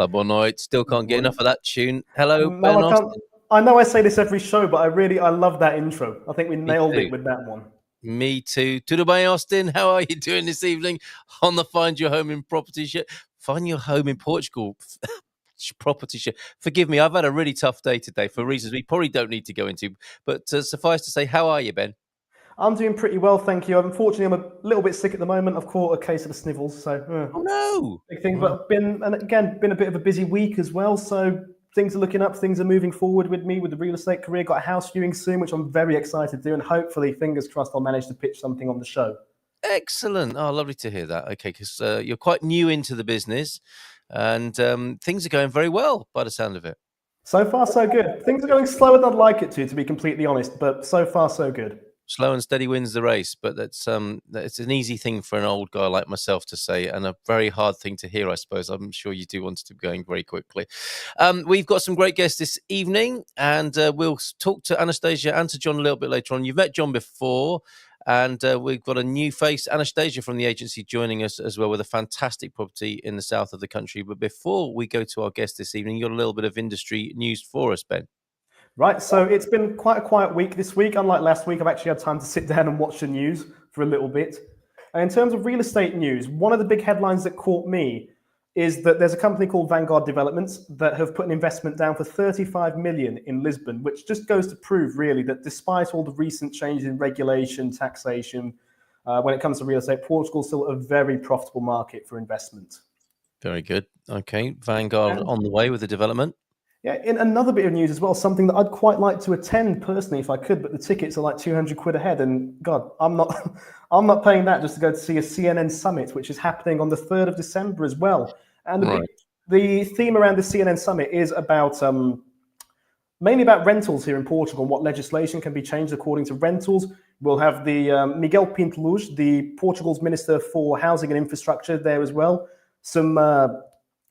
Olá, boa noite. Still can't get enough of that tune. Hello, No, Ben I can't. Austin. I know I say this every show, but I love that intro. I think we Me nailed too. it with that one. Me too. Tudo bem, Austin? How are you doing this evening on the Find Your Home in Property show? Find Your Home in Portugal property show. Forgive me, I've had a really tough day today for reasons we probably don't need to go into. But suffice to say, how are you, Ben? I'm doing pretty well, thank you. Unfortunately, I'm a little bit sick at the moment. I've caught a case of the snivels, so Oh no! big thing. Right. But been a bit of a busy week as well. So things are looking up. Things are moving forward with me with the real estate career. Got a house viewing soon, which I'm very excited to do, and hopefully, fingers crossed, I'll manage to pitch something on the show. Excellent. Oh, lovely to hear that. Okay, because you're quite new into the business, and things are going very well by the sound of it. So far, so good. Things are going slower than I'd like it to be completely honest. But so far, so good. Slow and steady wins the race, but that's an easy thing for an old guy like myself to say, and a very hard thing to hear, I suppose. I'm sure you do want it to be going very quickly. We've got some great guests this evening, and we'll talk to Anastasia and to John a little bit later on. You've met John before, and we've got a new face, Anastasia from the agency, joining us as well with a fantastic property in the south of the country. But before we go to our guest this evening, you got a little bit of industry news for us, Ben. Right, so it's been quite a quiet week this week. Unlike last week, I've actually had time to sit down and watch the news for a little bit. And in terms of real estate news, one of the big headlines that caught me is that there's a company called Vanguard Developments that have put an investment down for 35 million in Lisbon, which just goes to prove really that despite all the recent changes in regulation, taxation, when it comes to real estate, Portugal's still a very profitable market for investment. Very good. Okay, Vanguard on the way with the development. Yeah, in another bit of news as well, something that I'd quite like to attend personally if I could, but the tickets are like 200 quid a head, and God, I'm not, I'm not paying that just to go to see a CNN summit, which is happening on the 3rd of December as well. And the theme around the CNN summit is about mainly about rentals here in Portugal and what legislation can be changed according to rentals. We'll have the Miguel Pinto Luz, the Portugal's Minister for Housing and Infrastructure, there as well. Some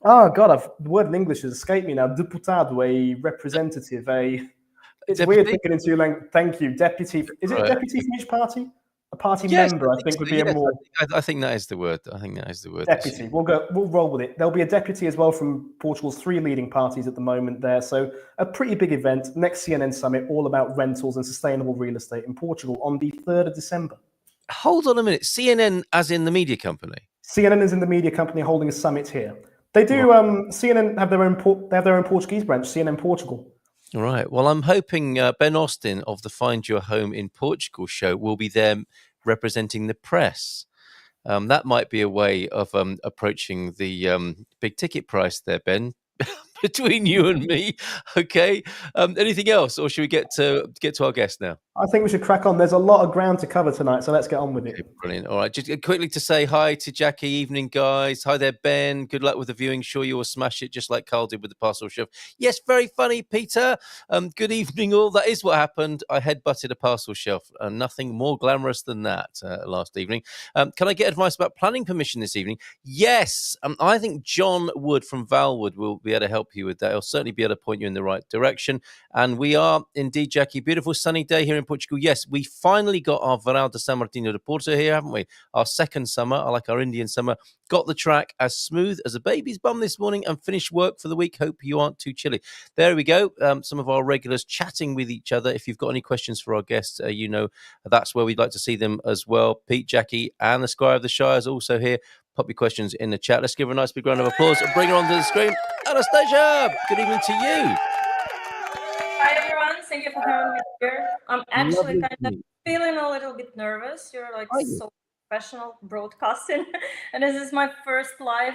the word in English has escaped me now. Deputado, a representative, it's Deputy? weird thinking into your language. Thank you, deputy. Is it deputy from each party? A party member, I think would be a more. I think that is the word. I think that is the word. Deputy. We'll roll with it. There'll be a deputy as well from Portugal's 3 leading parties at the moment there. So a pretty big event. Next CNN summit, all about rentals and sustainable real estate in Portugal on the 3rd of December. Hold on a minute. CNN, as in the media company. CNN is in the media company holding a summit here. They do. CNN have their own Portuguese branch, CNN Portugal. All right. Well, I'm hoping Ben Austin of the Find Your Home in Portugal show will be there representing the press. That might be a way of approaching the big ticket price there, Ben, between you and me. Okay. Anything else, or should we get to our guest now? I think we should crack on. There's a lot of ground to cover tonight, so let's get on with it. Okay, brilliant. All right. Just quickly to say hi to Jackie. Evening, guys. Hi there, Ben. Good luck with the viewing. Sure you will smash it just like Carl did with the parcel chef. Yes, very funny, Peter. Good evening, all. That is what happened. I headbutted a parcel shelf. Nothing more glamorous than that last evening. Can I get advice about planning permission this evening? Yes. I think John Wood from Valwood will be able to help you with that. He'll certainly be able to point you in the right direction. And we are indeed, Jackie, beautiful sunny day here in Portugal. Yes, we finally got our Verão de São Martinho de Porto here, haven't we? Our second summer, I like our Indian summer. Got the track as smooth as a baby's bum this morning and finished work for the week. Hope you aren't too chilly. There we go. Some of our regulars chatting with each other. If you've got any questions for our guests, that's where we'd like to see them as well. Pete, Jackie, and the Squire of the Shire is also here. Pop your questions in the chat. Let's give her a nice big round of applause and bring her onto the screen. Anastasia, good evening to you. Hi, everyone. Thank you for having me here. I'm actually kind of feeling a little bit nervous. You're like so professional broadcasting, and this is my first live.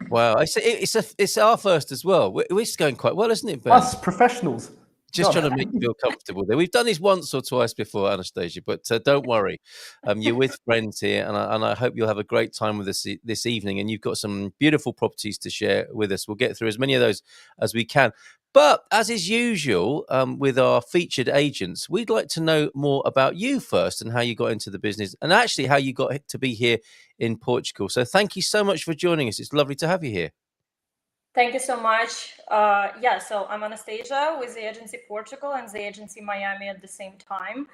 Wow, it's our first as well. We're going quite well, isn't it, Ben? Us professionals. Just trying to make you feel comfortable there. We've done this once or twice before, Anastasia, but don't worry. You're with friends here, and I hope you'll have a great time with us this evening. And you've got some beautiful properties to share with us. We'll get through as many of those as we can. But as is usual with our featured agents, we'd like to know more about you first and how you got into the business and actually how you got to be here in Portugal. So thank you so much for joining us. It's lovely to have you here. Thank you so much. So I'm Anastasia with the agency Portugal and the agency Miami at the same time.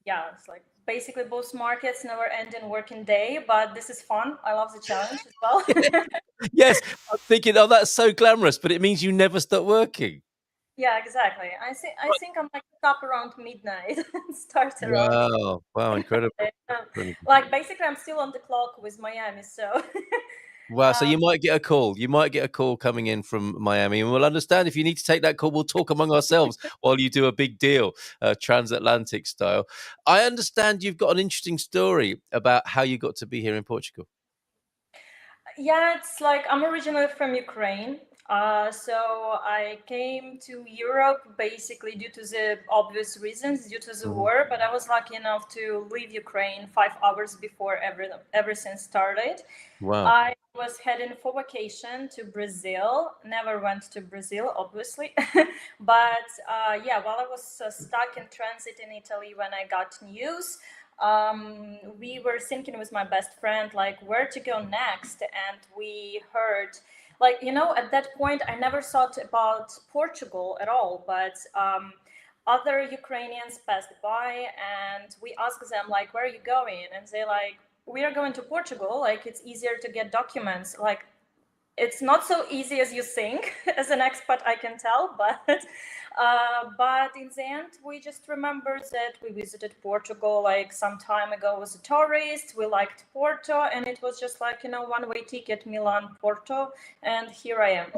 yeah, it's like basically both markets never end in working day, but this is fun. I love the challenge as well. Yes, I'm thinking, oh, that's so glamorous, but it means you never stop working. Yeah, exactly. I think I'm like up around midnight and start around. Wow, incredible. Incredible. Like basically, I'm still on the clock with Miami, so Wow, so um, you might get a call. You might get a call coming in from Miami, and we'll understand if you need to take that call. We'll talk among ourselves while you do a big deal, transatlantic style. I understand you've got an interesting story about how you got to be here in Portugal. yeah, it's like I'm originally from Ukraine. So I came to Europe basically due to the obvious reasons, due to the Mhm. war. But I was lucky enough to leave Ukraine 5 hours before everything started. Wow. I was heading for vacation to Brazil. Never went to Brazil, obviously. But yeah, while I was stuck in transit in Italy when I got news, we were thinking with my best friend, like, where to go next. And we heard, like, at that point, I never thought about Portugal at all. But other Ukrainians passed by and we asked them, like, where are you going? And they like, we are going to Portugal. Like, it's easier to get documents. Like, it's not so easy as you think. As an expat, I can tell, but in the end, we just remembered that we visited Portugal like some time ago as a tourist. We liked Porto, and it was just like, one-way ticket, Milan, Porto, and here I am.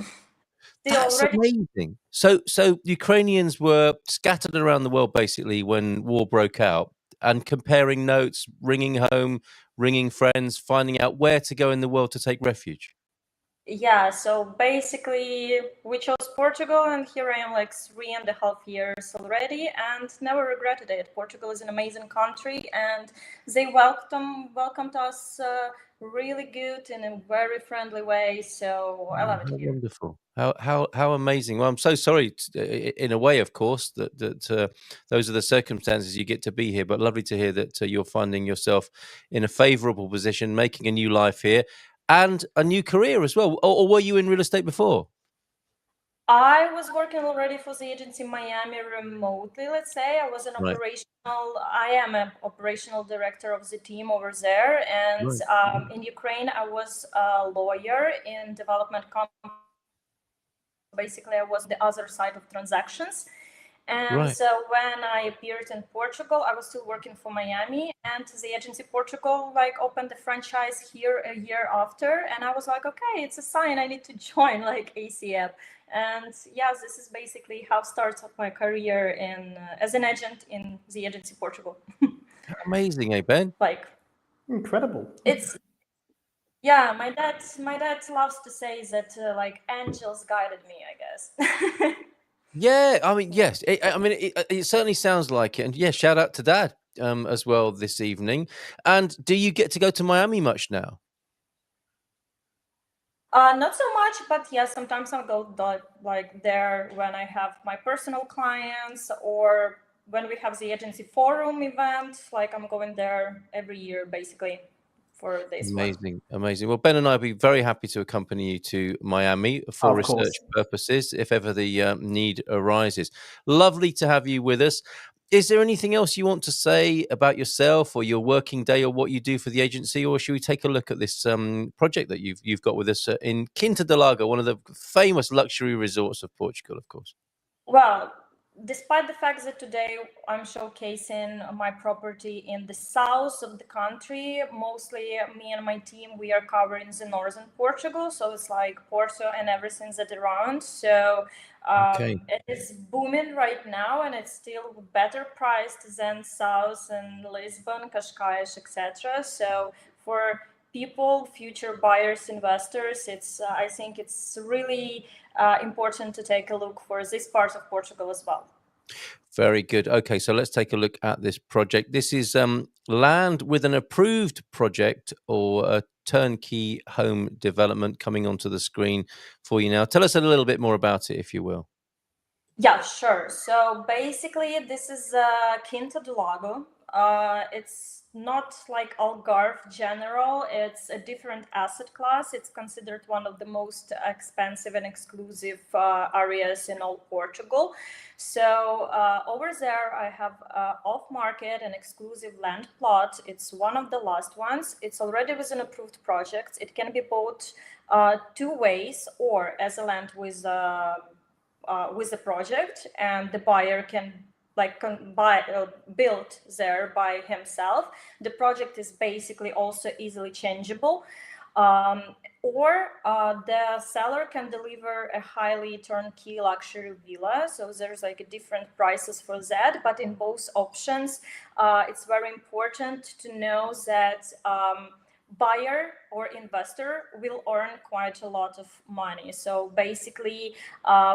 Still That's already. amazing. So Ukrainians were scattered around the world basically when war broke out, and comparing notes, ringing home, ringing friends, finding out where to go in the world to take refuge. Yeah, so basically we chose Portugal, and here I am like 3.5 years already and never regretted it. Portugal is an amazing country and they welcomed us really good in a very friendly way. So I love it How here. wonderful! How amazing! Well, I'm so sorry, in a way, of course, that those are the circumstances you get to be here. But lovely to hear that you're finding yourself in a favourable position, making a new life here, and a new career as well. Or were you in real estate before? I was working already for the agency in Miami remotely, let's say. Right, I am an operational director of the team over there. And right, in Ukraine, I was a lawyer in development company. Basically, I was the other side of transactions. And right. so when I appeared in Portugal, I was still working for Miami, and the agency Portugal like opened the franchise here a year after, and I was like, okay, it's a sign I need to join like ACF. And yeah, this is basically how starts my career in as an agent in the agency Portugal. Amazing, eh, Ben? Like Incredible. it's yeah, my dad loves to say that like angels guided me, I guess. Yeah, I mean, yes. I mean, it certainly sounds like it. And yeah, shout out to Dad as well this evening. And do you get to go to Miami much now? Not so much, but yeah, sometimes I'll go like there when I have my personal clients or when we have the agency forum event. Like I'm going there every year basically for this one. Amazing, amazing. Well, Ben and I will be very happy to accompany you to Miami for Of research course. purposes if ever the need arises. Lovely to have you with us. Is there anything else you want to say about yourself or your working day or what you do for the agency, or should we take a look at this project that you've got with us in Quinta do Lago, one of the famous luxury resorts of Portugal, of course? Well, despite the fact that today I'm showcasing my property in the south of the country, mostly me and my team, we are covering the northern Portugal. So it's like Porto and everything that around. So Okay. it is booming right now and it's still better priced than south and Lisbon, Cascais, etc. So for people, future buyers, investors, I think it's really important to take a look for this part of Portugal as well. Very good. Okay, so let's take a look at this project. This is land with an approved project or a turnkey home development coming onto the screen for you now. Tell us a little bit more about it, if you will. Yeah, sure. So basically, this is Quinta do Lago. It's not like Algarve general. It's a different asset class. It's considered one of the most expensive and exclusive areas in all Portugal. So over there, I have off-market and exclusive land plot. It's one of the last ones. It's already with an approved project. It can be bought two ways, or as a land with a project, and the buyer can build there by himself. The project is basically also easily changeable. Or the seller can deliver a highly turnkey luxury villa. So there's like different prices for that. But in both options, it's very important to know that buyer or investor will earn quite a lot of money. So basically,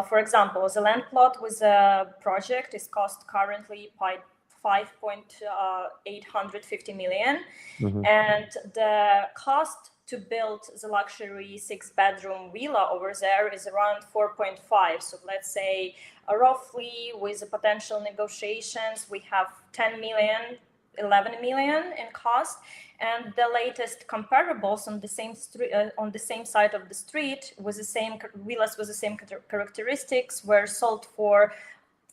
for example, the land plot with a project is cost currently by 5.850 million. Mhm. And the cost to build the luxury 6-bedroom villa over there is around 4.5. So let's say roughly with the potential negotiations, we have 10 million, 11 million in cost. And the latest comparables on the same street, on the same side of the street, with the same villas with the same characteristics, were sold for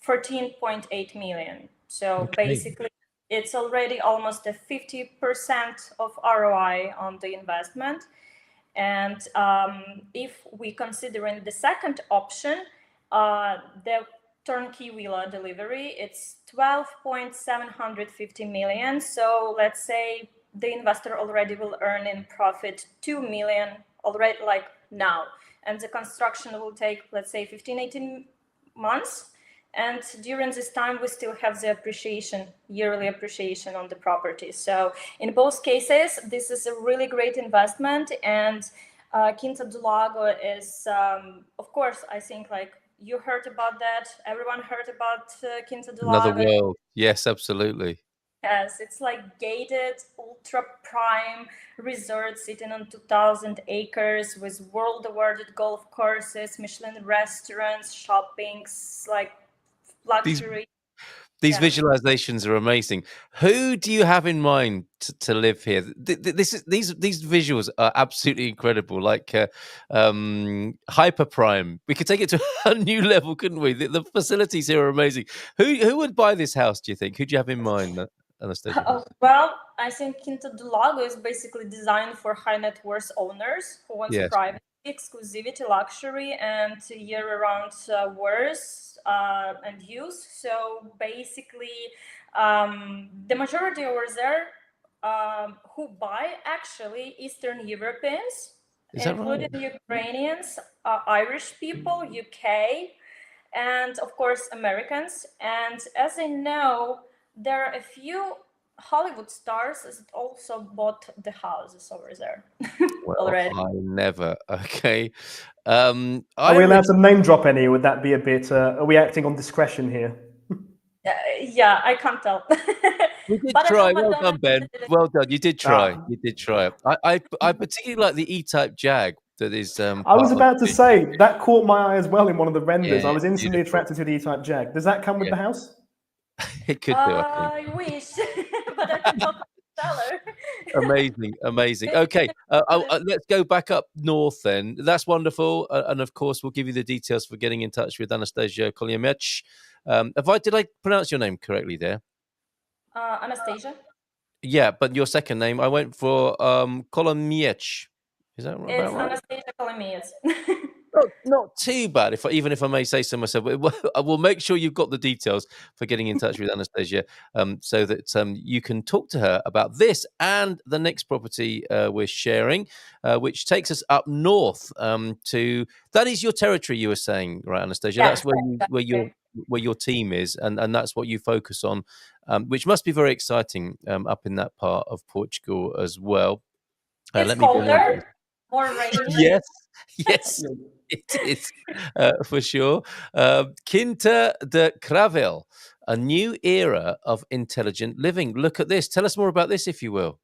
14.8 million. So basically, it's already almost a 50% of ROI on the investment. And if we consider in the second option, the turnkey villa delivery, it's 12.750 million. So let's say the investor already will earn in profit 2 million already, like now. And the construction will take, let's say, 15, 18 months. And during this time, we still have the appreciation, yearly appreciation on the property. So in both cases, this is a really great investment. And Quinta do Lago is, of course, I think like you heard about that. Everyone heard about Quinta do Another Lago. world. Yes, absolutely. Yes, it's like gated, ultra prime resort sitting on 2,000 acres with world awarded golf courses, Michelin restaurants, shoppings, like These luxury. these Yeah. visualizations are amazing. Who do you have in mind to live here? These visuals are absolutely incredible. Like hyper prime. We could take it to a new level, couldn't we? The facilities here are amazing. Who would buy this house? Do you think? Who do you have in mind, Anastasia? Well, I think Quinta do Lago is basically designed for high net worth owners who want Yes. privacy, exclusivity, luxury, and year-round worth and use. So basically, the majority over there who buy actually Eastern Europeans, Is that including right? Ukrainians, Irish people, UK, and of course Americans. And as I know, there are a few Hollywood stars that also bought the houses over there Well, already. I never. Okay. Are I we allowed originally, to name drop any? Would that be a bit? Are we acting on discretion here? Yeah, I can't tell. we did But I know try. Well Madonna done, Ben. did it. Well done. You did try. Ah, You did try. I particularly like the E-type Jag that is I was part of about to the. say that caught my eye as well in one of the renders. Yeah, I was instantly beautiful. attracted to the E-Type Jag. Does that come with Yeah, the house? it could do. I think. I wish, but I can talk to the seller. Amazing, amazing. Okay, let's go back up north then. That's wonderful, and of course, we'll give you the details for getting in touch with Anastasia Koliamech. Did I pronounce your name correctly there? Anastasia? Yeah, but your second name, I went for Kolomiec. Is that about It's right? Anastasia Kolomiyets. Not too bad, even if I may say so myself. I will make sure you've got the details for getting in touch with Anastasia, so that you can talk to her about this and the next property we're sharing, which takes us up north to. That is your territory, you were saying, right, Anastasia? Yes, That's where your team is, and that's what you focus on, which must be very exciting up in that part of Portugal as well. it's Let me bring up. colder, more rainy. Yes, yes, it is for sure. Quinta de Cravel, a new era of intelligent living. Look at this. Tell us more about this, if you will.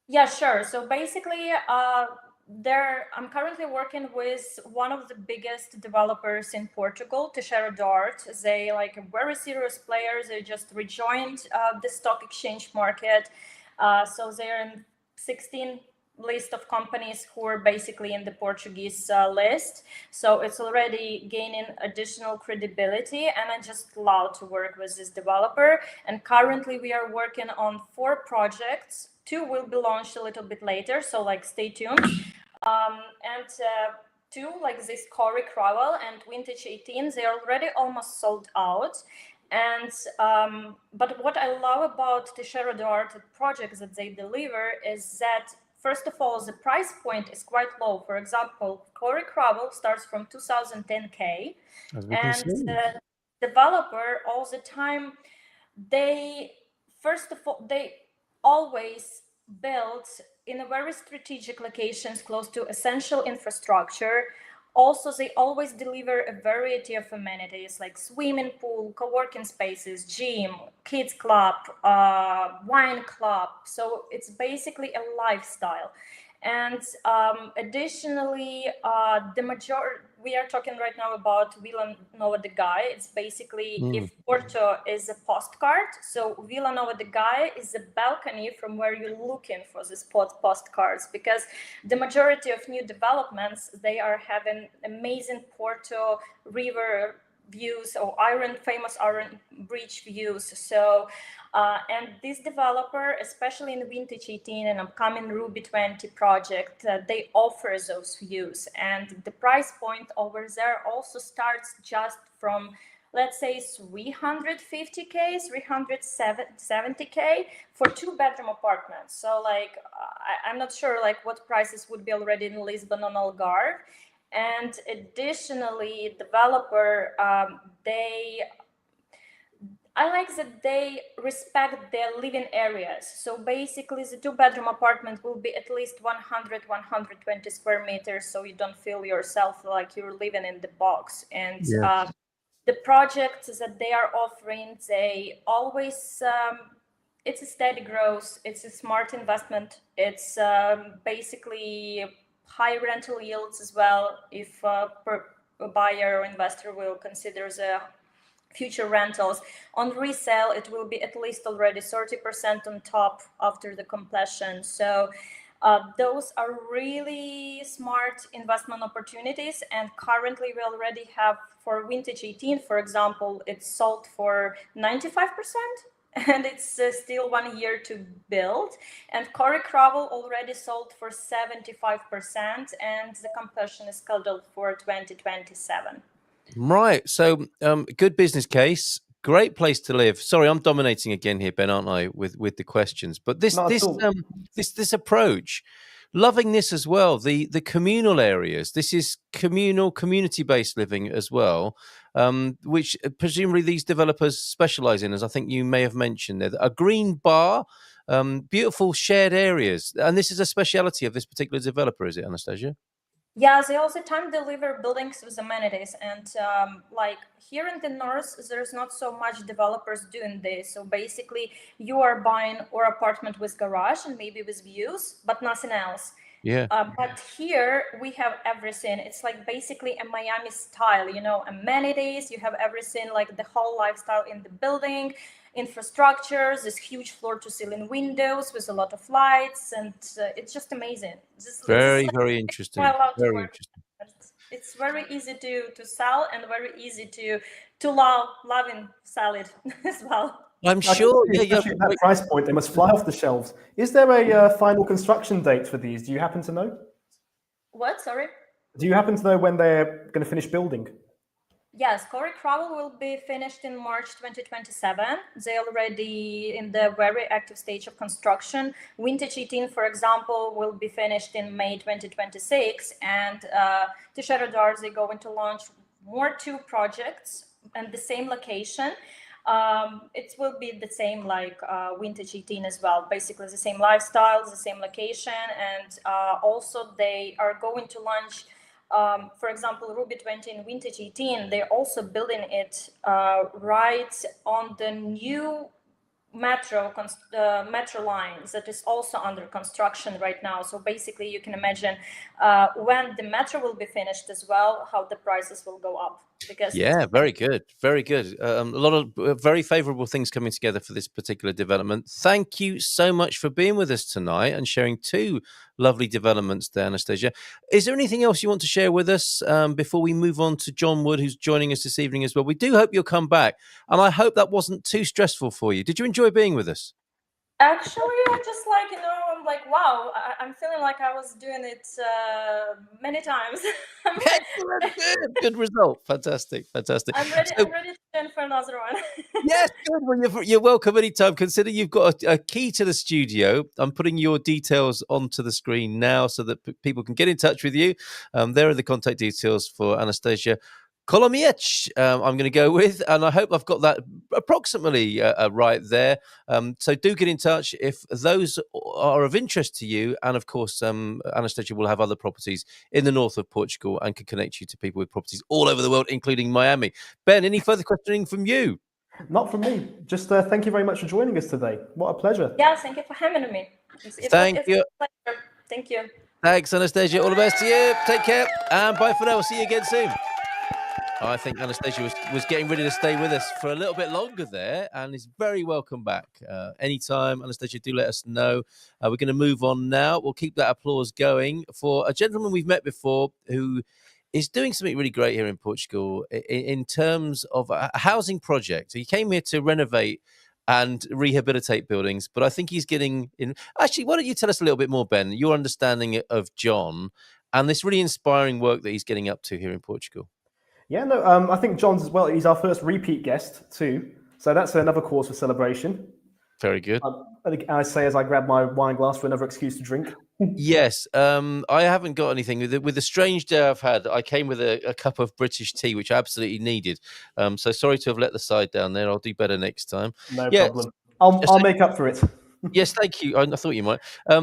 Yeah, sure. So basically, I'm currently working with one of the biggest developers in Portugal, Teixeira Dart. They like a very serious player. They just rejoined the stock exchange market. So they're in 16 list of companies who are basically in the Portuguese list. So it's already gaining additional credibility, and I just love to work with this developer. And currently we are working on 4 projects. 2 will be launched a little bit later, so like stay tuned. And 2, like this Corey Crowell and Vintage 18, they're already almost sold out. And but what I love about the Shadow Art projects that they deliver is that, first of all, the price point is quite low. For example, Corey Crowell starts from 2010K, As we can and see. the developer all the time, they first of all, they always build in a very strategic locations close to essential infrastructure. Also, they always deliver a variety of amenities like swimming pool, co-working spaces, gym, kids club, wine club. So it's basically a lifestyle. And additionally, we are talking right now about Vila Nova de Gaia. It's basically if Porto is a postcard, so Vila Nova de Gaia is a balcony from where you're looking for these postcards, because the majority of new developments, they are having amazing Porto river views or famous iron bridge views. So and this developer, especially in the Vintage 18 and upcoming Ruby 20 project, they offer those views, and the price point over there also starts just from, let's say, 350k, 370k for 2-bedroom apartments. So like I'm not sure like what prices would be already in Lisbon on Algarve. And additionally, developer, I like that they respect their living areas. So basically the 2-bedroom apartment will be at least 120 square meters, so you don't feel yourself like you're living in the box. And the projects that they are offering, they always, it's a steady growth, it's a smart investment, it's basically high rental yields as well, if a buyer or investor will consider the future rentals. On resale, it will be at least already 30% on top after the completion. So those are really smart investment opportunities. And currently we already have, for Vintage 18, for example, it's sold for 95%. And it's still 1 year to build. And Corey Crowell already sold for 75%, and the completion is scheduled for 2027. Right. So, good business case. Great place to live. Sorry, I'm dominating again here, Ben, aren't I? With the questions, but this approach, loving this as well. The communal areas. This is community based living as well, which presumably these developers specialize in, as I think you may have mentioned there. A green bar, beautiful shared areas, and this is a speciality of this particular developer, is it, Anastasia? Yeah, they all the time deliver buildings with amenities, and like here in the north, there's not so much developers doing this. So basically, you are buying or apartment with garage and maybe with views, but nothing else. Yeah. But here we have everything. It's like basically a Miami style, you know, amenities. You have everything, like the whole lifestyle in the building, infrastructures, this huge floor-to-ceiling windows with a lot of lights, and it's just amazing. Very, very interesting. Very interesting. It's very easy to sell and very easy to love and sell it as well. I'm sure. Especially at that price point, they must fly off the shelves. Is there a final construction date for these? Do you happen to know? What? Sorry? Do you happen to know when they're going to finish building? Yes, Corey Crowell will be finished in March 2027. They're already in the very active stage of construction. Vintage 18, for example, will be finished in May 2026. And the Shadow Darts, they're going to launch more 2 projects and the same location. It will be the same like Vintage 18 as well, basically the same lifestyle, the same location, and also they are going to launch, for example, Ruby 20 and Vintage 18. They're also building it right on the new metro lines that is also under construction right now. So basically, you can imagine when the metro will be finished as well, how the prices will go up. Because Yeah, very good, very good. A lot of very favourable things coming together for this particular development. Thank you so much for being with us tonight and sharing two lovely developments there, Anastasia. Is there anything else you want to share with us before we move on to John Wood, who's joining us this evening as well? We do hope you'll come back, and I hope that wasn't too stressful for you. Did you enjoy being with us? actually, I just I'm like, wow, I'm feeling like I was doing it many times. I'm, Excellent, good result, fantastic, fantastic. I'm ready. So, I'm ready to join for another one. yes, good. Well, you're welcome anytime. Consider you've got a key to the studio. I'm putting your details onto the screen now so that people can get in touch with you. There are the contact details for Anastasia Kolomiec. I'm going to go with, and I hope I've got that approximately right there. So do get in touch if those are of interest to you. And of course, Anastasia will have other properties in the north of Portugal and can connect you to people with properties all over the world, including Miami. Ben, any further questioning from you? Not from me. Just thank you very much for joining us today. What a pleasure. Yeah, thank you for having me. Thank you. A pleasure. Thank you. Thanks, Anastasia. All the best to you. Take care. And bye for now. We'll see you again soon. I think Anastasia was getting ready to stay with us for a little bit longer there and is very welcome back. Anytime, Anastasia, do let us know. We're going to move on now. We'll keep that applause going for a gentleman we've met before who is doing something really great here in Portugal in terms of a housing project. He came here to renovate and rehabilitate buildings, but I think he's getting in. Actually, why don't you tell us a little bit more, Ben, your understanding of John and this really inspiring work that he's getting up to here in Portugal? Yeah, no, I think John's as well. He's our first repeat guest too, so that's another cause for celebration. Very good. I say as I grab my wine glass for another excuse to drink. Yes, I haven't got anything with the strange day I've had. I came with a cup of British tea, which I absolutely needed. So sorry to have let the side down there. I'll do better next time. No Yeah, problem. I'll make up for it. yes, thank you. I thought you might.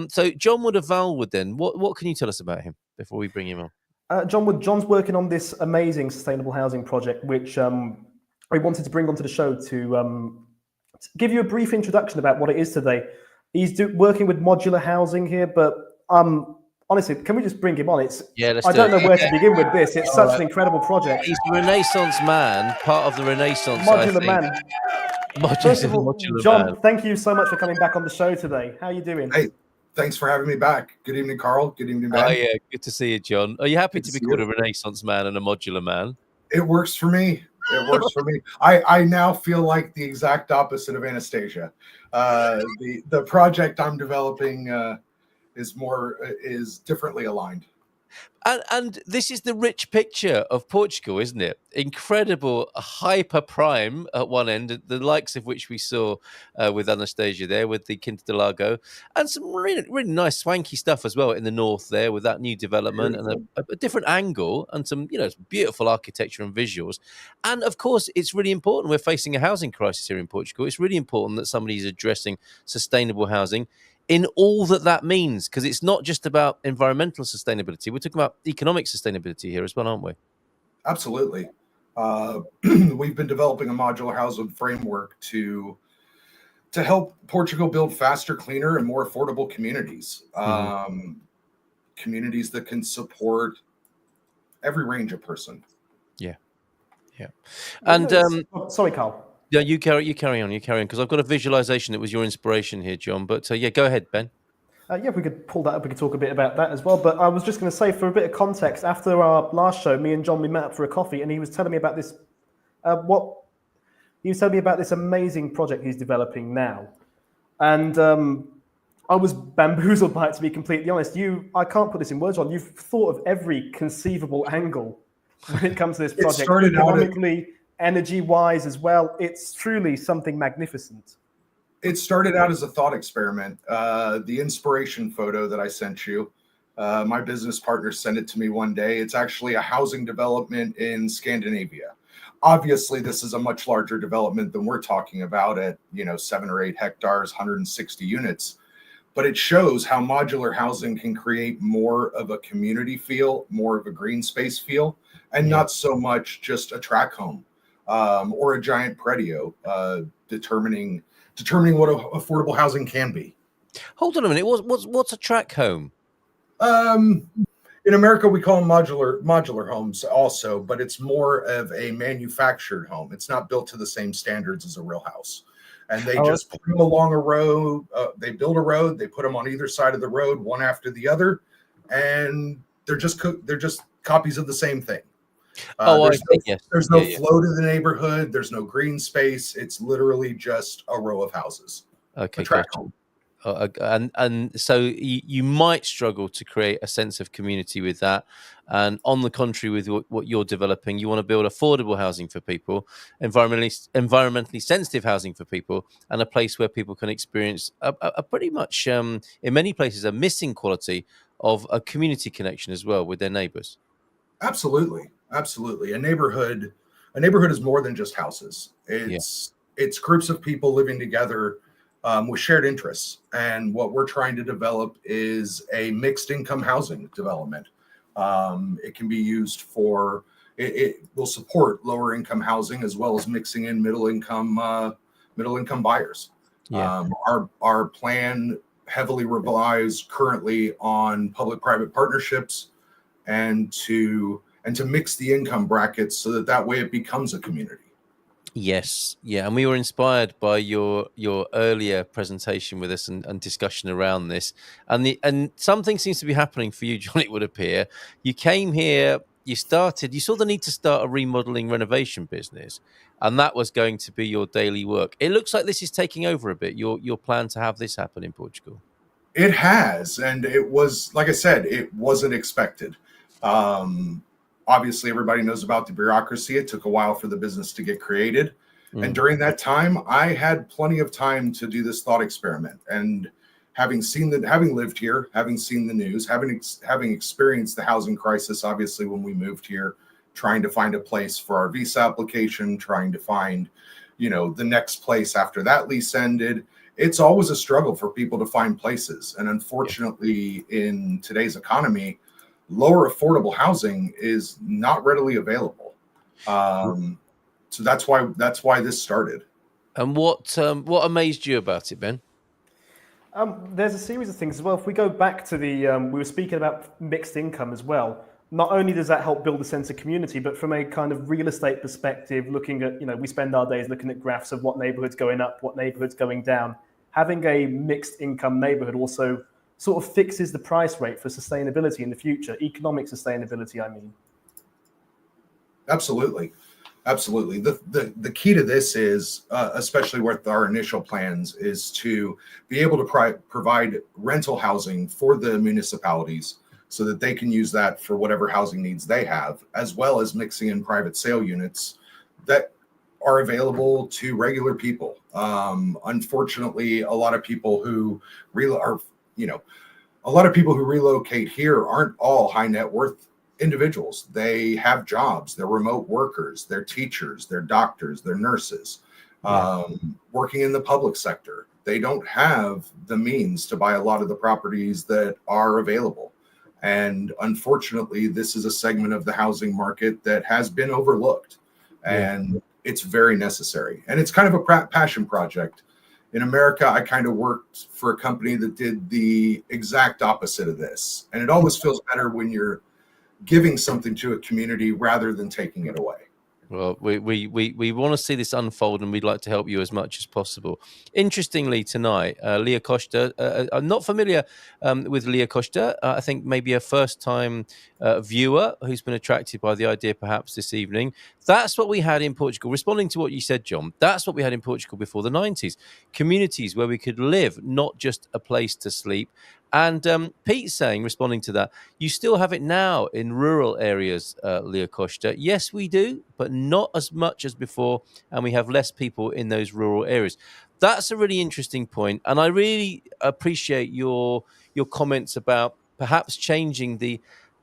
So John Wood of Valwood, then, what can you tell us about him before we bring him on? John's working on this amazing sustainable housing project, which we wanted to bring onto the show to give you a brief introduction about what it is today. He's working with modular housing here, but honestly, can we just bring him on? I don't know where to begin with this. It's such an incredible project. He's a Renaissance man, part of the Renaissance. Modular man. First of all, Modular John, man. thank you so much for coming back on the show today. How are you doing? Hey, thanks for having me back. Good evening, Carl. Good evening, Ben. Oh, yeah, good to see you, John. Are you happy Good to to be see called you. a Renaissance man and a modular man? It works for me. It works for me. I now feel like the exact opposite of Anastasia. The project I'm developing is differently aligned. And this is the rich picture of Portugal, isn't it? Incredible hyper prime at one end, the likes of which we saw with Anastasia there, with the Quinta do Lago, and some really, really nice swanky stuff as well in the north there with that new development and a different angle and some, beautiful architecture and visuals. And of course, it's really important. We're facing a housing crisis here in Portugal. It's really important that somebody's addressing sustainable housing in all that means, because it's not just about environmental sustainability. We're talking about economic sustainability here as well, aren't we? Absolutely. We've been developing a modular housing framework to help Portugal build faster, cleaner, and more affordable communities. Communities that can support every range of person. Yeah. And sorry, Carl. Yeah, you carry on, because I've got a visualization that was your inspiration here, John. But go ahead, Ben. If we could pull that up, we could talk a bit about that as well. But I was just going to say, for a bit of context, after our last show, me and John, we met up for a coffee, and he was telling me about this. He was telling me about this amazing project he's developing now, and I was bamboozled by it, to be completely honest. I can't put this in words, John. You've thought of every conceivable angle when it comes to this project, economically, energy-wise as well. It's truly something magnificent. It started out as a thought experiment. The inspiration photo that I sent you, my business partner sent it to me one day. It's actually a housing development in Scandinavia. Obviously, this is a much larger development than we're talking about at 7 or 8 hectares, 160 units. But it shows how modular housing can create more of a community feel, more of a green space feel, and not so much just a track home or a giant patio, determining determining what affordable housing can be. Hold on a minute. What's a track home? In America, we call them modular homes also, but it's more of a manufactured home. It's not built to the same standards as a real house. And they just put them along a road. They build a road. They put them on either side of the road, one after the other, and they're just copies of the same thing. There's no flow to the neighborhood. There's no green space. It's literally just a row of houses. Okay, gotcha. And so you might struggle to create a sense of community with that. And on the contrary, with what you're developing, you want to build affordable housing for people, environmentally sensitive housing for people, and a place where people can experience a pretty much, in many places, a missing quality of a community connection as well with their neighbors. Absolutely. A neighborhood is more than just houses. It's groups of people living together with shared interests. And what we're trying to develop is a mixed income housing development. It can be used for, it will support lower income housing as well as mixing in middle income buyers. Yeah. Our plan heavily relies currently on public-private partnerships and to mix the income brackets so that way it becomes a community. Yes, yeah, and we were inspired by your earlier presentation with us and discussion around this, and something seems to be happening for you, John. It would appear you came here, you saw the need to start a remodeling renovation business, and that was going to be your daily work. It looks like this is taking over a bit. Your plan to have this happen in Portugal. It has, and it was, like I said, it wasn't expected. Obviously, everybody knows about the bureaucracy. It took a while for the business to get created. And during that time, I had plenty of time to do this thought experiment. And having lived here, having seen the news, having experienced the housing crisis, obviously, when we moved here, trying to find a place for our visa application, trying to find, the next place after that lease ended. It's always a struggle for people to find places. And unfortunately, in today's economy, lower affordable housing is not readily available. So that's why this started. And what amazed you about it, Ben? There's a series of things as well. If we go back to we were speaking about mixed income as well. Not only does that help build a sense of community, but from a kind of real estate perspective, looking at, we spend our days looking at graphs of what neighborhood's going up, what neighborhood's going down. Having a mixed income neighborhood also sort of fixes the price rate for sustainability in the future, economic sustainability, I mean. Absolutely. The key to this is, especially with our initial plans, is to be able to provide rental housing for the municipalities so that they can use that for whatever housing needs they have, as well as mixing in private sale units that are available to regular people. Unfortunately, a lot of people who relocate here aren't all high net worth individuals. They have jobs, they're remote workers, they're teachers, they're doctors, they're nurses, working in the public sector. They don't have the means to buy a lot of the properties that are available. And unfortunately, this is a segment of the housing market that has been overlooked, and it's very necessary. And it's kind of a passion project. In America, I kind of worked for a company that did the exact opposite of this. And it always feels better when you're giving something to a community rather than taking it away. Well, we want to see this unfold, and we'd like to help you as much as possible. Interestingly, tonight, Leah Costa, I'm not familiar with Leah Costa. I think maybe a first-time viewer who's been attracted by the idea perhaps this evening. That's what we had in Portugal. Responding to what you said, John, that's what we had in Portugal before the 90s. Communities where we could live, not just a place to sleep. And Pete's saying, responding to that, you still have it now in rural areas, Leah Costa. Yes, we do, but not as much as before, and we have less people in those rural areas. That's a really interesting point, and I really appreciate your comments about perhaps changing the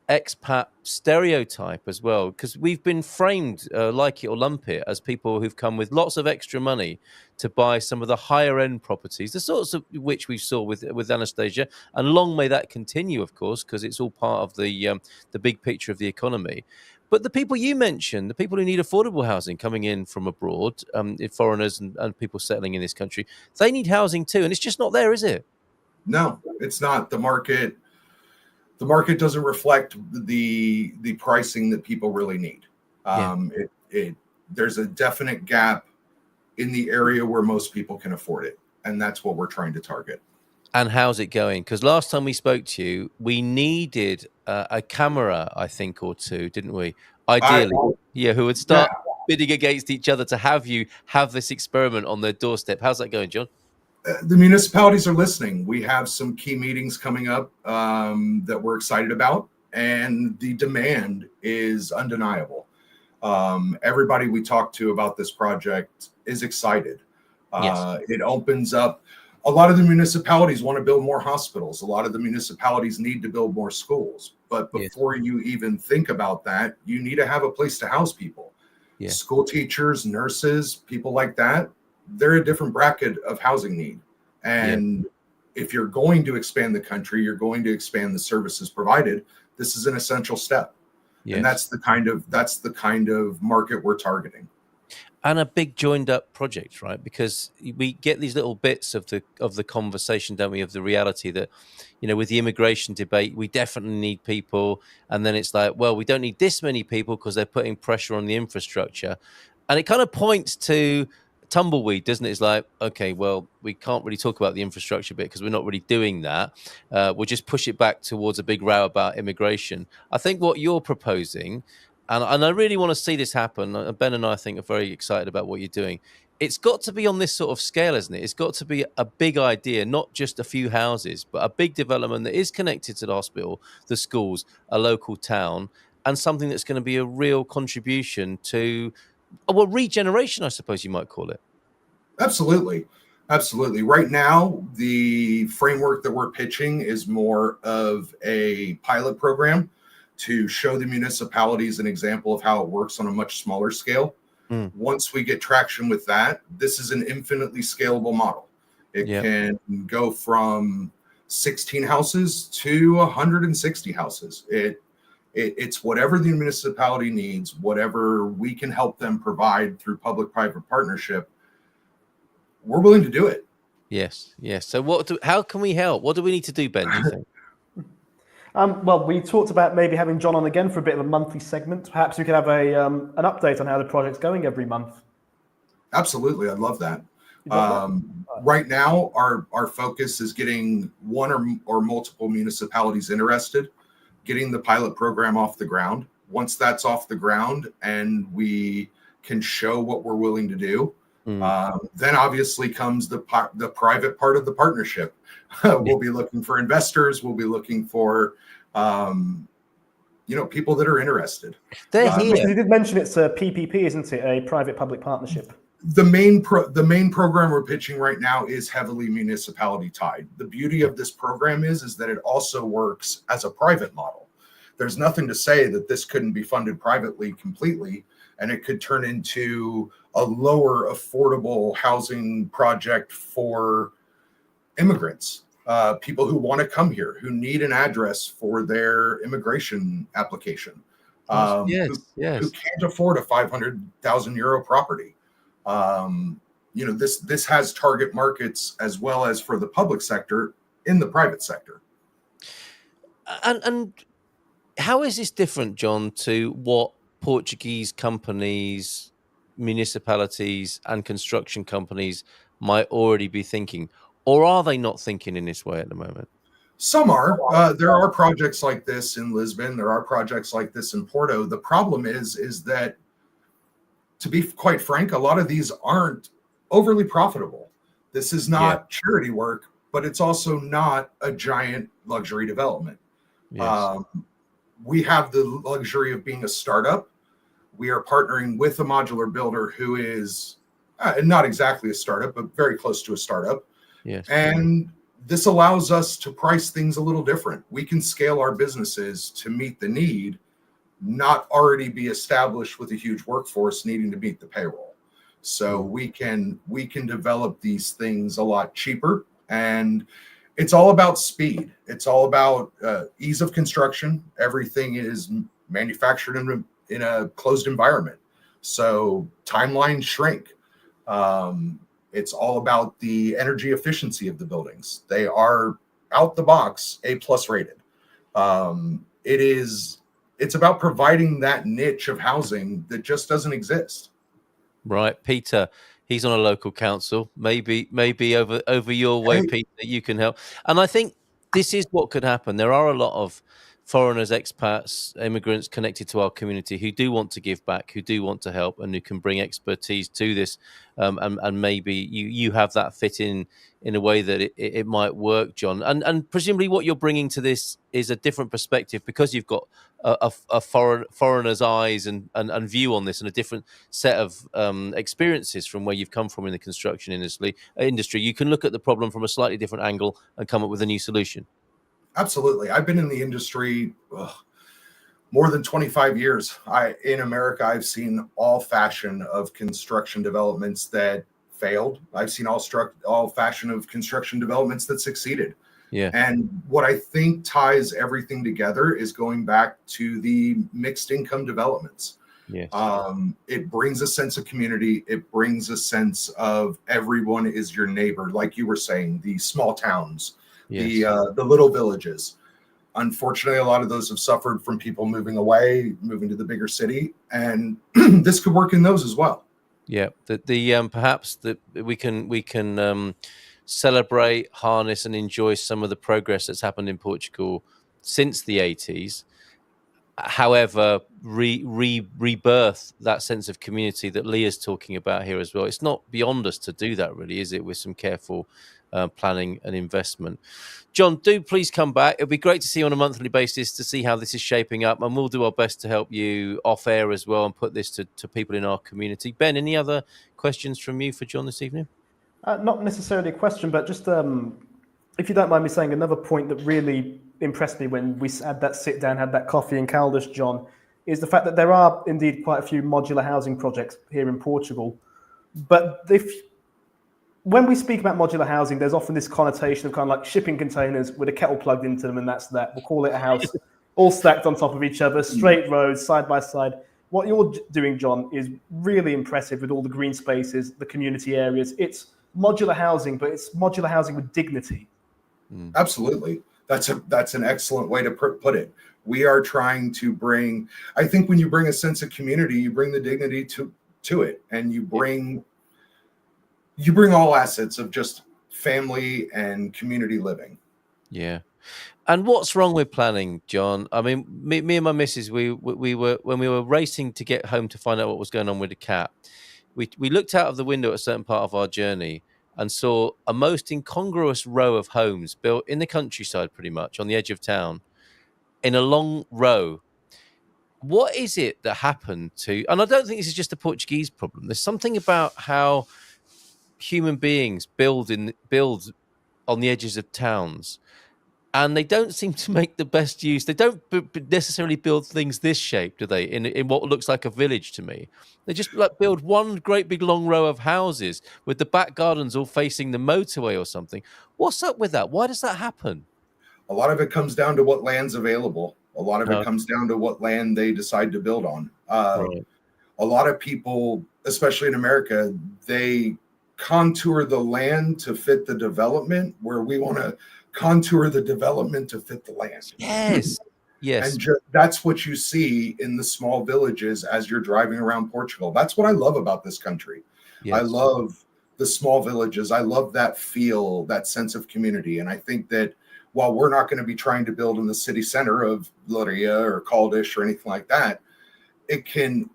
expat stereotype as well, because we've been framed, like it or lump it, as people who've come with lots of extra money to buy some of the higher end properties, the sorts of which we saw with Anastasia, and long may that continue, of course, because it's all part of the big picture of the economy. But the people you mentioned, the people who need affordable housing coming in from abroad, foreigners and people settling in this country, they need housing too. And it's just not there, is it? No, it's not. The market doesn't reflect the pricing that people really need. There's a definite gap in the area where most people can afford it, and that's what we're trying to target. And how's it going? Because last time we spoke to you, we needed a camera, I think, or two, didn't we? Ideally, who would start bidding against each other to have you have this experiment on their doorstep. How's that going, John? The municipalities are listening. We have some key meetings coming up that we're excited about, and the demand is undeniable. Everybody we talk to about this project is excited. Yes. It opens up. A lot of the municipalities want to build more hospitals. A lot of the municipalities need to build more schools. But before you even think about that, you need to have a place to house people. Yeah. School teachers, nurses, people like that, they're a different bracket of housing need. And if you're going to expand the country, you're going to expand the services provided. This is an essential step. Yes. And that's the kind of market we're targeting. And a big joined up project, right? Because we get these little bits of the conversation, don't we, of the reality that, with the immigration debate, we definitely need people. And then it's like, well, we don't need this many people because they're putting pressure on the infrastructure. And it kind of points to tumbleweed, doesn't it? It's like, okay, well, we can't really talk about the infrastructure bit because we're not really doing that. We'll just push it back towards a big row about immigration. I think what you're proposing, and I really want to see this happen. Ben and I think are very excited about what you're doing. It's got to be on this sort of scale, isn't it? It's got to be a big idea, not just a few houses, but a big development that is connected to the hospital, the schools, a local town, and something that's going to be a real contribution to, regeneration, I suppose you might call it. Absolutely. Absolutely. Right now, the framework that we're pitching is more of a pilot program to show the municipalities an example of how it works on a much smaller scale. Once we get traction with that, this is an infinitely scalable model. It can go from 16 houses to 160 houses. It's whatever the municipality needs, whatever we can help them provide through public-private partnership, we're willing to do it. Yes. So how can we help? What do we need to do, Ben, do you think? Well, we talked about maybe having John on again for a bit of a monthly segment. Perhaps we could have an update on how the project's going every month. Absolutely. I'd love that. Right now, our focus is getting one or multiple municipalities interested, getting the pilot program off the ground. Once that's off the ground and we can show what we're willing to do, then obviously comes the private part of the partnership. We'll be looking for investors. We'll be looking for, people that are interested. You did mention it's a PPP, isn't it? A private-public partnership. The main program we're pitching right now is heavily municipality tied. The beauty of this program is that it also works as a private model. There's nothing to say that this couldn't be funded privately completely, and it could turn into a lower affordable housing project for immigrants, people who want to come here, who need an address for their immigration application, who can't afford a 500,000 euro property. This has target markets as well as for the public sector in the private sector. And how is this different, John, to what Portuguese companies, municipalities, and construction companies might already be thinking? Or are they not thinking in this way at the moment? Some are. There are projects like this in Lisbon. There are projects like this in Porto. The problem is that, to be quite frank, a lot of these aren't overly profitable. This is not charity work, but it's also not a giant luxury development. Yes. We have the luxury of being a startup. We are partnering with a modular builder who is not exactly a startup, but very close to a startup. Yes. And this allows us to price things a little different. We can scale our businesses to meet the need, not already be established with a huge workforce needing to meet the payroll. So we can develop these things a lot cheaper, and it's all about speed. It's all about ease of construction. Everything is manufactured in a closed environment. So timelines shrink. It's all about the energy efficiency of the buildings. They are out the box A+ rated. It's about providing that niche of housing that just doesn't exist. Right, Peter, he's on a local council. Maybe over your way, Hey. Peter, you can help. And I think this is what could happen. There are a lot of foreigners, expats, immigrants connected to our community who do want to give back, who do want to help, and who can bring expertise to this. And maybe you have that fit in a way that it might work, John. And presumably what you're bringing to this is a different perspective because you've got a foreigner's eyes and view on this, and a different set of experiences from where you've come from in the construction industry. You can look at the problem from a slightly different angle and come up with a new solution. Absolutely. I've been in the industry more than 25 years. In America, I've seen all fashion of construction developments that failed. I've seen all fashion of construction developments that succeeded. Yeah. And what I think ties everything together is going back to the mixed income developments. Yes. It brings a sense of community. It brings a sense of everyone is your neighbor, like you were saying, the small towns, the little villages. Unfortunately, a lot of those have suffered from people moving away, moving to the bigger city, and this could work in those as well. Yeah, perhaps that we can celebrate, harness, and enjoy some of the progress that's happened in Portugal since the 80s. However, rebirth that sense of community that Leah's talking about here as well. It's not beyond us to do that, really, is it? With some careful planning and investment. John, do please come back. It'll be great to see you on a monthly basis to see how this is shaping up, and we'll do our best to help you off air as well and put this to people in our community. Ben, any other questions from you for John this evening? Not necessarily a question, but just if you don't mind me saying, another point that really impressed me when we had that sit down, had that coffee in Caldas, John, is the fact that there are indeed quite a few modular housing projects here in Portugal. But when we speak about modular housing, there's often this connotation of kind of like shipping containers with a kettle plugged into them, and that's that. We'll call it a house, all stacked on top of each other, straight rows, side by side. What you're doing, John, is really impressive with all the green spaces, the community areas. It's modular housing, but it's modular housing with dignity. Absolutely. That's an excellent way to put it. We are trying to bring, I think when you bring a sense of community, you bring the dignity to it, and you bring all assets of just family and community living. Yeah. And what's wrong with planning, John? I mean, me and my missus, we were, when we were racing to get home to find out what was going on with the cat, we looked out of the window at a certain part of our journey and saw a most incongruous row of homes built in the countryside, pretty much on the edge of town, in a long row. What is it that happened to, and I don't think this is just a Portuguese problem, there's something about how human beings build on the edges of towns, and they don't seem to make the best use. They don't necessarily build things this shape, do they? In what looks like a village to me, they just like build one great big long row of houses with the back gardens all facing the motorway or something. What's up with that? Why does that happen? A lot of it comes down to what land's available. A lot of it comes down to what land they decide to build on. Right. A lot of people, especially in America, they contour the land to fit the development, where we want to contour the development to fit the land. Yes. And that's what you see in the small villages as you're driving around Portugal. That's what I love about this country. Yes. I love the small villages. I love that feel, that sense of community. And I think that while we're not going to be trying to build in the city center of Loria or Caldas or anything like that, it can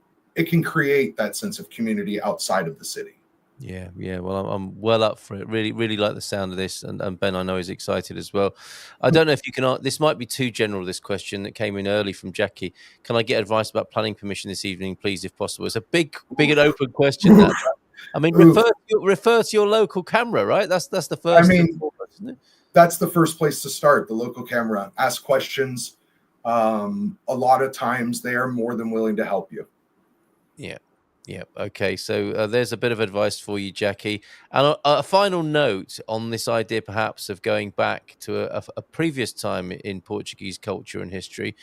create that sense of community outside of the city. Yeah. Well, I'm well up for it. Really like the sound of this, and Ben, I know, is excited as well. I don't know if you can. This might be too general. This question that came in early from Jackie. Can I get advice about planning permission this evening, please, if possible? It's a big and open question. That I mean, refer to your local camera, right? That's the first. I mean, isn't it? That's the first place to start. The local camera. Ask questions. A lot of times they are more than willing to help you. Yeah. Yeah. Okay. So there's a bit of advice for you, Jackie. And a final note on this idea, perhaps, of going back to a previous time in Portuguese culture and history.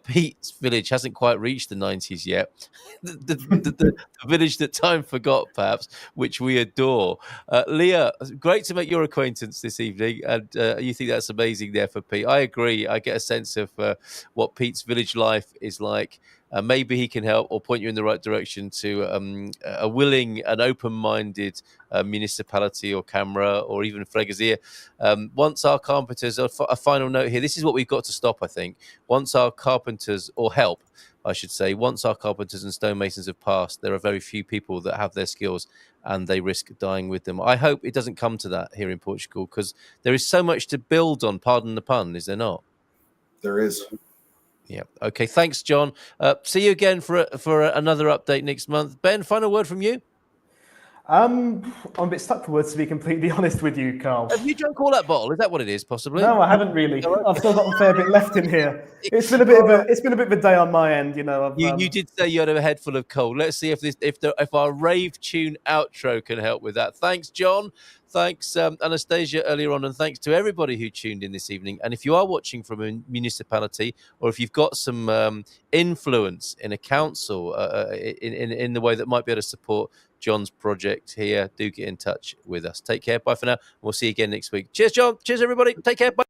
Pete's village hasn't quite reached the 90s yet. The village that time forgot, perhaps, which we adore. Leah, great to make your acquaintance this evening. And you think that's amazing there for Pete. I agree. I get a sense of what Pete's village life is like. Maybe he can help or point you in the right direction to a willing and open-minded municipality or camera or even Freguesia. Once our carpenters, a final note here, this is what we've got to stop, I think. Once our carpenters, or help, I should say, once our carpenters and stonemasons have passed, there are very few people that have their skills and they risk dying with them. I hope it doesn't come to that here in Portugal, because there is so much to build on, pardon the pun, is there not? There is. Yeah. Okay. Thanks, John. See you again for another update next month. Ben, final word from you. I'm a bit stuck for words, to be completely honest with you, Carl. Have you drunk all that bottle? Is that what it is? Possibly. No, I haven't really. I've still got a fair bit left in here. It's been a bit of a day on my end, you know. You did say you had a head full of cold. Let's see if our rave tune outro can help with that. Thanks, John. Thanks, Anastasia, earlier on, and thanks to everybody who tuned in this evening. And if you are watching from a municipality, or if you've got some influence in a council in the way that might be able to support John's project here, do get in touch with us. Take care. Bye for now. We'll see you again next week. Cheers, John. Cheers, everybody. Take care. Bye.